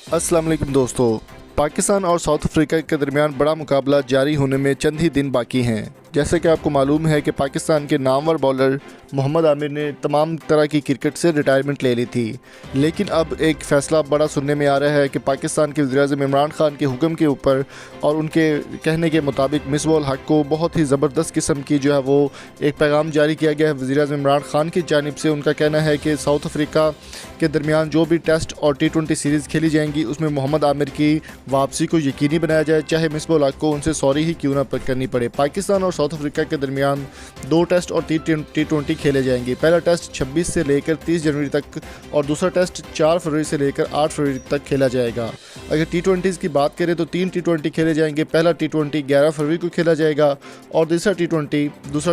अस्सलाम वालेकुम दोस्तों। पाकिस्तान और साउथ अफ्रीका के दरमियान बड़ा मुकाबला जारी होने में चंद ही दिन बाकी हैं। जैसे कि आपको मालूम है कि पाकिस्तान के नामवर बॉलर मोहम्मद आमिर ने तमाम तरह की क्रिकेट से रिटायरमेंट ले ली थी, लेकिन अब एक फ़ैसला बड़ा सुनने में आ रहा है कि पाकिस्तान के वज़ीर-ए-आज़म इमरान खान के हुक्म के ऊपर और उनके कहने के मुताबिक मिसबाह उल हक़ को बहुत ही ज़बरदस्त किस्म की जो है वो एक पैगाम जारी किया गया है वज़ीर-ए-आज़म इमरान खान की जानिब से। उनका कहना है कि साउथ अफ्रीका के दरमियान जो भी टेस्ट और T20 सीरीज़ खेली जाएंगी उसमें मोहम्मद आमिर की वापसी को यकीनी बनाया जाए, चाहे मिसबाह उल हक़ को उनसे सॉरी ही क्यों ना करनी पड़े। पाकिस्तान और साउथ अफ्रीका के दरमियान 2 टेस्ट और T20 खेले जाएंगे। पहला टेस्ट 26 से लेकर 30 जनवरी तक और दूसरा टेस्ट 4 फरवरी से लेकर 8 फरवरी तक खेला जाएगा। अगर T20 की बात करें तो 3 T20 खेले जाएंगे। पहला T20 11 फरवरी को खेला जाएगा और दूसरा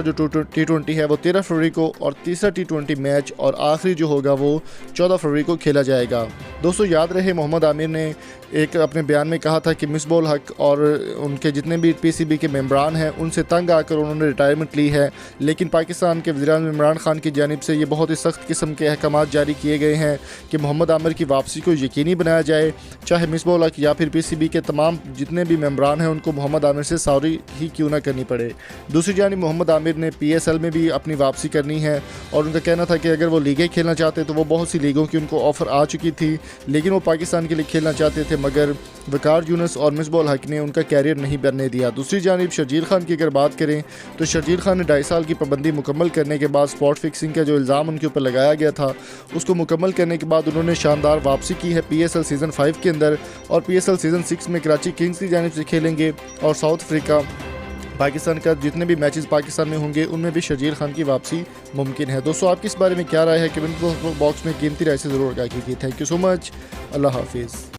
जो T20 है वो 13 फरवरी को, और तीसरा T20 मैच और आखिरी जो होगा वो 14 फरवरी को खेला जाएगा। दोस्तों याद रहे, मोहम्मद आमिर ने एक अपने बयान में कहा था कि मिसबाह उल हक़ और उनके जितने भी PCB के मेंबरान हैं उनसे तंग आकर उन्होंने रिटायरमेंट ली है, लेकिन पाकिस्तान के वज़ीर-ए-आज़म इमरान खान की जानिब से ये बहुत ही सख्त किस्म के अहकामात जारी किए गए हैं कि मोहम्मद आमिर की वापसी को यकीनी बनाया जाए, चाहे मिसबाह उल हक़ या फिर PCB के तमाम जितने भी मेंबरान हैं उनको मोहम्मद आमिर से सॉरी ही क्यों ना करनी पड़े। दूसरी जानिब मोहम्मद आमिर ने PSL में भी अपनी वापसी करनी है और उनका कहना था कि अगर वो लीगें खेलना चाहते तो वो बहुत सी लीगों की उनको ऑफ़र आ चुकी थी, लेकिन वो पाकिस्तान के लिए खेलना चाहते थे, मगर वकार यूनुस और मिसबाह उल हक़ ने उनका कैरियर नहीं बनने दिया। दूसरी जानिब शर्जील खान की अगर बात करें तो शर्जील खान ने 2.5 साल की पाबंदी मुकम्मल करने के बाद स्पॉट फिक्सिंग का जो इल्ज़ाम उनके ऊपर लगाया गया था उसको मुकम्मल करने के बाद उन्होंने शानदार वापसी की है PSL सीज़न 5 के अंदर, और PSL सीज़न 6 में कराची किंग्स की जानिब से खेलेंगे और साउथ अफ्रीका पाकिस्तान का जितने भी मैचेस पाकिस्तान में होंगे उनमें भी शर्जील खान की वापसी मुमकिन है। दोस्तों आपकी इस बारे में क्या राय है, कमेंट बॉक्स में कीमती राय से ज़रूर आगाह कीजिए। Thank you so much. अल्लाह हाफिज़।